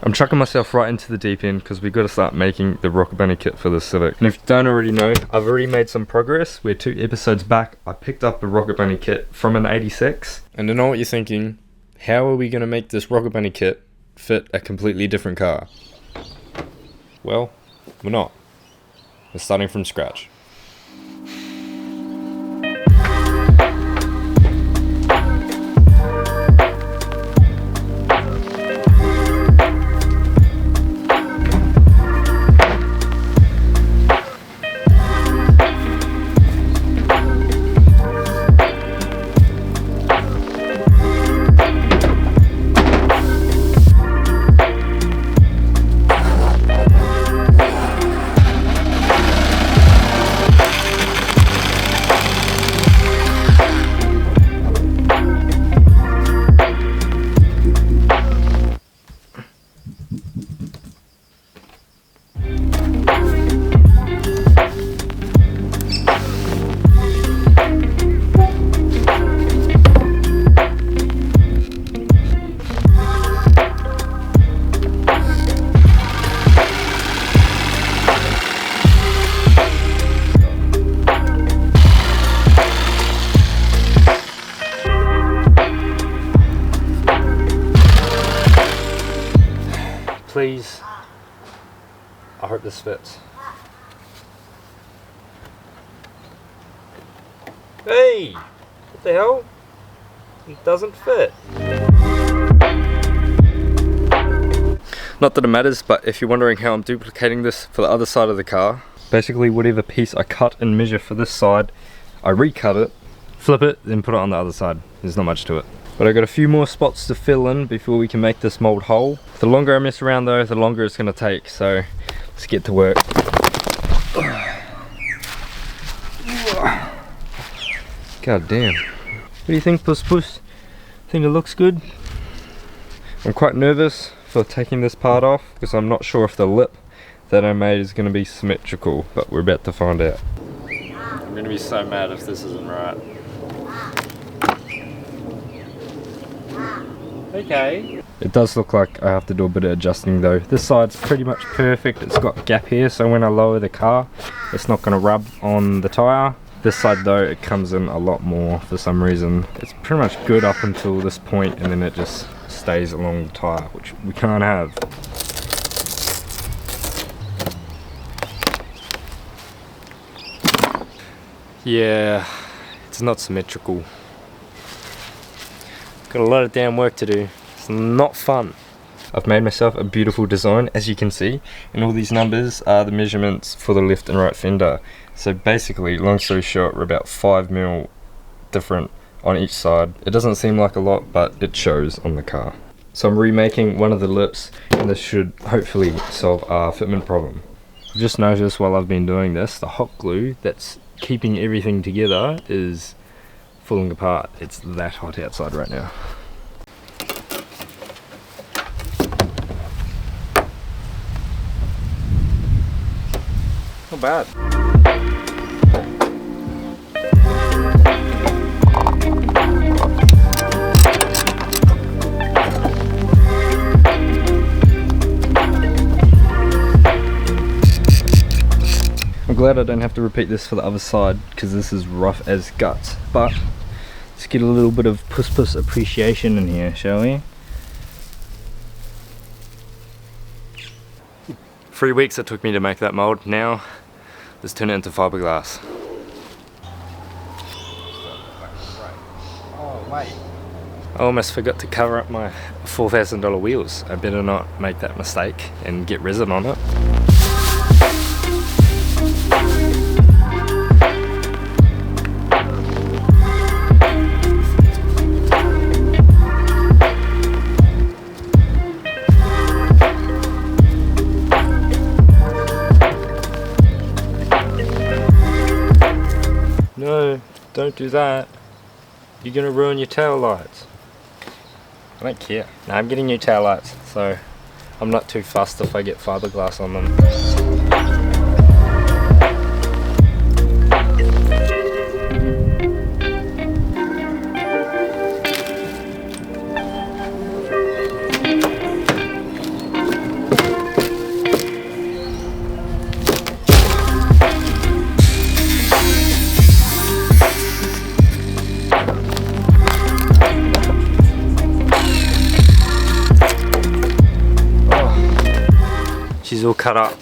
I'm chucking myself right into the deep end because we've got to start making the Widebody kit for the Civic. And if you don't already know, I've already made some progress. We're 2 episodes back. I picked up a Widebody kit from an 86. And I know what you're thinking. How are we going to make this Widebody kit fit a completely different car? Well, we're not. We're starting from scratch. Please, I hope this fits. Hey! What the hell? It doesn't fit. Not that it matters, but if you're wondering how I'm duplicating this for the other side of the car, basically whatever piece I cut and measure for this side, I recut it, flip it, then put it on the other side. There's not much to it. But I got a few more spots to fill in before we can make this mold whole. The longer I mess around though, the longer it's gonna take, so let's get to work. God damn. What do you think, Puss Puss? Think it looks good? I'm quite nervous for taking this part off because I'm not sure if the lip that I made is gonna be symmetrical, but we're about to find out. I'm gonna be so mad if this isn't right. Okay. It does look like I have to do a bit of adjusting though. This side's pretty much perfect. It's got a gap here, so when I lower the car, it's not going to rub on the tyre. This side though, it comes in a lot more for some reason. It's pretty much good up until this point, and then it just stays along the tyre, which we can't have. Yeah, it's not symmetrical. Got a lot of damn work to do. It's not fun. I've made myself a beautiful design, as you can see, and all these numbers are the measurements for the left and right fender. So basically, long story short, we're about 5mm different on each side. It doesn't seem like a lot, but it shows on the car. So I'm remaking one of the lips, and this should hopefully solve our fitment problem. I've just noticed while I've been doing this, the hot glue that's keeping everything together is falling apart. It's that hot outside right now. Not bad. I'm glad I don't have to repeat this for the other side because this is rough as guts, but let's get a little bit of Puss Puss appreciation in here, shall we? 3 weeks it took me to make that mold. Now let's turn it into fiberglass. Oh wait, I almost forgot to cover up my $4,000 wheels. I better not make that mistake and get resin on it. No, don't do that. You're gonna ruin your tail lights. I don't care. No, I'm getting new tail lights, so I'm not too fussed if I get fiberglass on them. She's all cut up.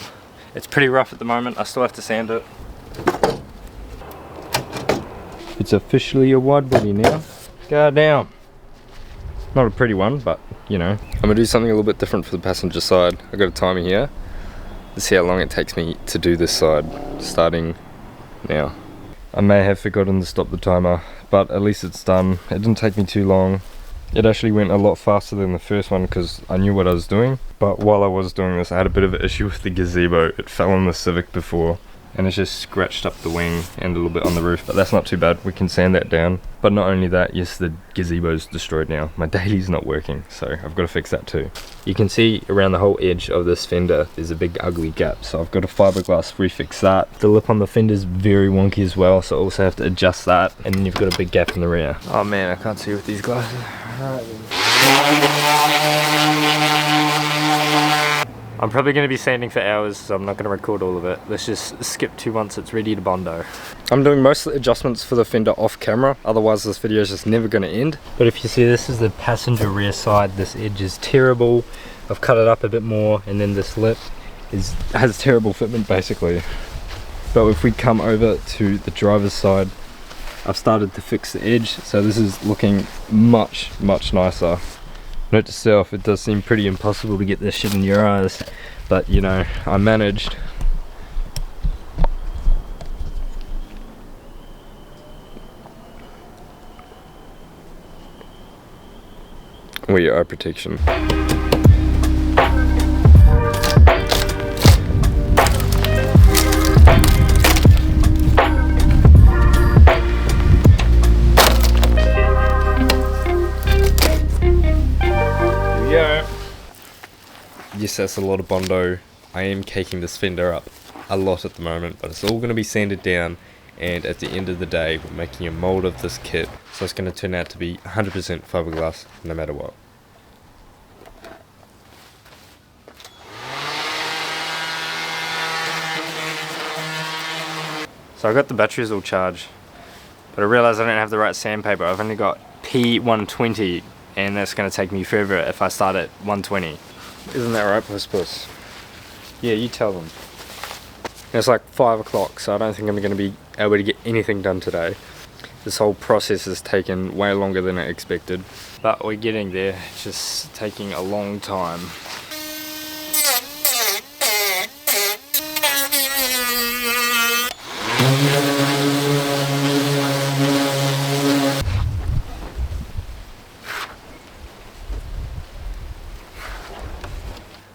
It's pretty rough at the moment. I still have to sand it. It's officially a wide body now. God damn. Not a pretty one, but you know. I'm gonna do something a little bit different for the passenger side. I got a timer here. Let's see how long it takes me to do this side, starting now. I may have forgotten to stop the timer, but at least it's done. It didn't take me too long. It actually went a lot faster than the first one because I knew what I was doing. But while I was doing this, I had a bit of an issue with the gazebo. It fell on the Civic before, and it's just scratched up the wing and a little bit on the roof, but that's not too bad. We can sand that down. But not only that, yes, the gazebo's destroyed now. My daily's not working, so I've got to fix that too. You can see around the whole edge of this fender, there's a big ugly gap, so I've got to fiberglass refix that. The lip on the fender's very wonky as well, so I also have to adjust that. And then you've got a big gap in the rear. Oh man, I can't see with these glasses. Alright then. I'm probably going to be sanding for hours, so I'm not going to record all of it. Let's just skip to once it's ready to bondo. I'm doing most of the adjustments for the fender off camera, otherwise this video is just never going to end. But if you see, this is the passenger rear side. This edge is terrible. I've cut it up a bit more, and then this lip has terrible fitment basically. But if we come over to the driver's side, I've started to fix the edge, so this is looking much nicer. Note to self, it does seem pretty impossible to get this shit in your eyes, but you know, I managed. We are protection. Yes, that's a lot of bondo. I am caking this fender up a lot at the moment, but it's all going to be sanded down, and at the end of the day we're making a mold of this kit, so it's going to turn out to be 100% fiberglass no matter what. So I got the batteries all charged, but I realised I don't have the right sandpaper. I've only got P120, and that's going to take me further if I start at 120. Isn't that right, Puss? Yeah, you tell them. It's like 5 o'clock, so I don't think I'm going to be able to get anything done today. This whole process has taken way longer than I expected, but we're getting there. It's just taking a long time.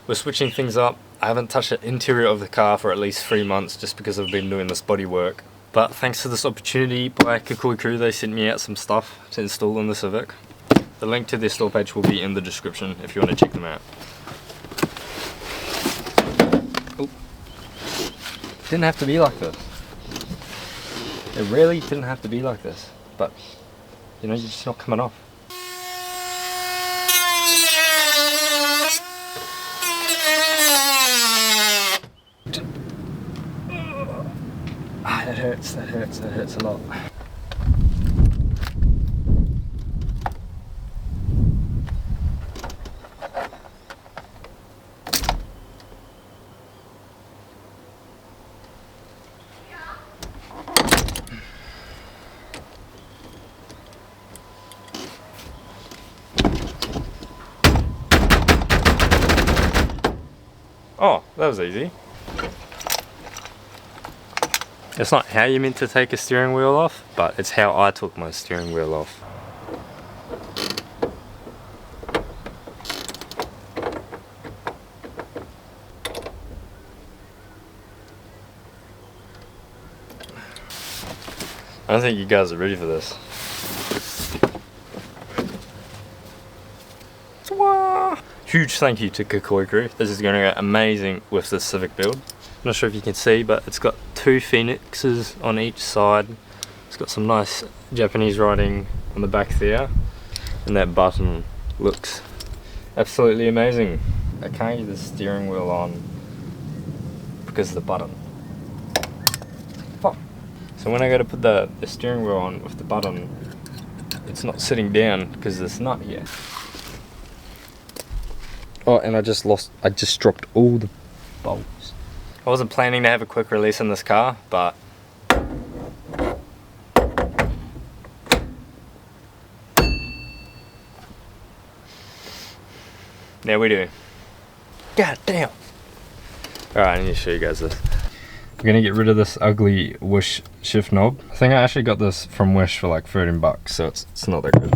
We're switching things up. I haven't touched the interior of the car for at least 3 months just because I've been doing this body work. But thanks to this opportunity by Kakoi Crew, they sent me out some stuff to install in the Civic. The link to their store page will be in the description if you want to check them out. Oh. Didn't have to be like this. It really didn't have to be like this. But, you know, you're just not coming off. That hurts a lot. Oh, that was easy. It's not how you're meant to take a steering wheel off, but it's how I took my steering wheel off. I don't think you guys are ready for this. Huge thank you to Kakoi Crew. This is going to go amazing with this Civic build. I'm not sure if you can see, but it's got 2 phoenixes on each side. It's got some nice Japanese writing on the back there, and that button looks absolutely amazing. I can't get the steering wheel on because of the button. Fuck. So when I go to put the steering wheel on with the button, it's not sitting down because there's nut here. Oh, and I just dropped all the bolts. I wasn't planning to have a quick release in this car, but now we do. God damn. Alright, I need to show you guys this. We're gonna get rid of this ugly Wish shift knob. I think I actually got this from Wish for like 13 bucks, so it's not that good.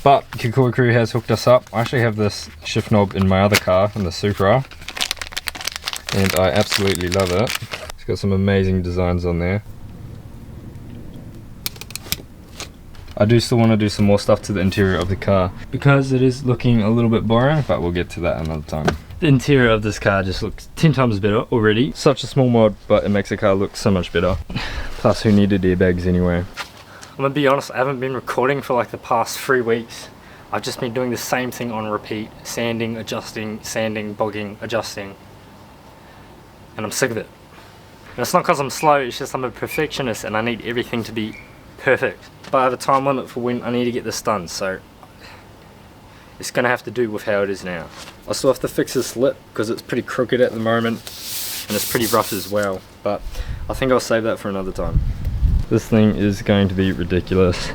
But Kikua Crew has hooked us up. I actually have this shift knob in my other car, in the Supra, and I absolutely love it. It's got some amazing designs on there. I do still want to do some more stuff to the interior of the car because it is looking a little bit boring, but we'll get to that another time. The interior of this car just looks 10 times better already. Such a small mod, but it makes the car look so much better. Plus, who needed airbags anyway? I'm gonna be honest, I haven't been recording for like the past 3 weeks. I've just been doing the same thing on repeat. Sanding, adjusting, sanding, bogging, adjusting. And I'm sick of it. And it's not because I'm slow, it's just I'm a perfectionist and I need everything to be perfect. But I have a time limit for when I need to get this done, so it's gonna have to do with how it is now. I still have to fix this lip because it's pretty crooked at the moment and it's pretty rough as well, but I think I'll save that for another time. This thing is going to be ridiculous.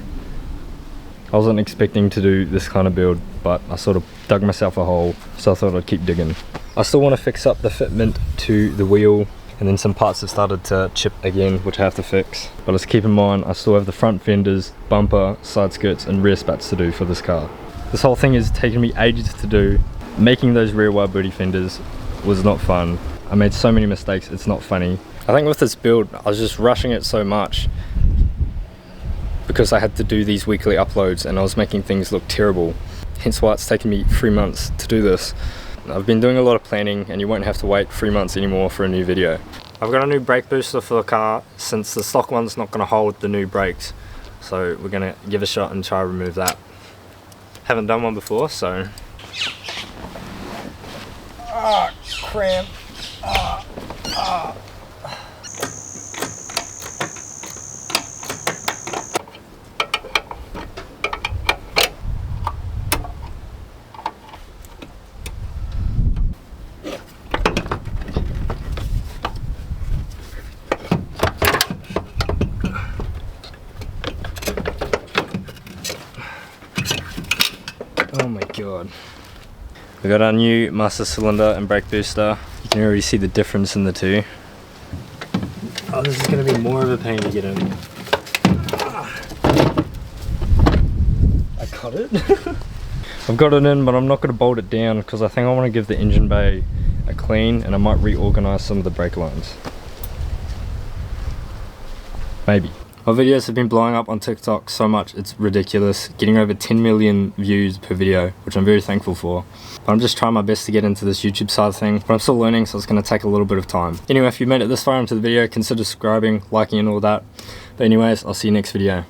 I wasn't expecting to do this kind of build, but I sort of dug myself a hole, so I thought I'd keep digging. I still want to fix up the fitment to the wheel, and then some parts have started to chip again, which I have to fix. But let's keep in mind, I still have the front fenders, bumper, side skirts and rear spats to do for this car. This whole thing has taken me ages to do. Making those rear wide body fenders was not fun. I made so many mistakes, it's not funny. I think with this build, I was just rushing it so much because I had to do these weekly uploads and I was making things look terrible. Hence why it's taken me 3 months to do this. I've been doing a lot of planning and you won't have to wait 3 months anymore for a new video. I've got a new brake booster for the car since the stock one's not going to hold the new brakes. So we're going to give a shot and try to remove that. Haven't done one before, so... Ah, cramp. Ah, ah. Oh my god. We got our new master cylinder and brake booster. You can already see the difference in the two. Oh, this is going to be more of a pain to get in. I got it. I've got it in, but I'm not going to bolt it down because I think I want to give the engine bay a clean and I might reorganize some of the brake lines. Maybe. My videos have been blowing up on TikTok so much, it's ridiculous. Getting over 10 million views per video, which I'm very thankful for. But I'm just trying my best to get into this YouTube side of thing, but I'm still learning, so it's going to take a little bit of time. Anyway, if you made it this far into the video, consider subscribing, liking and all that. But anyways, I'll see you next video.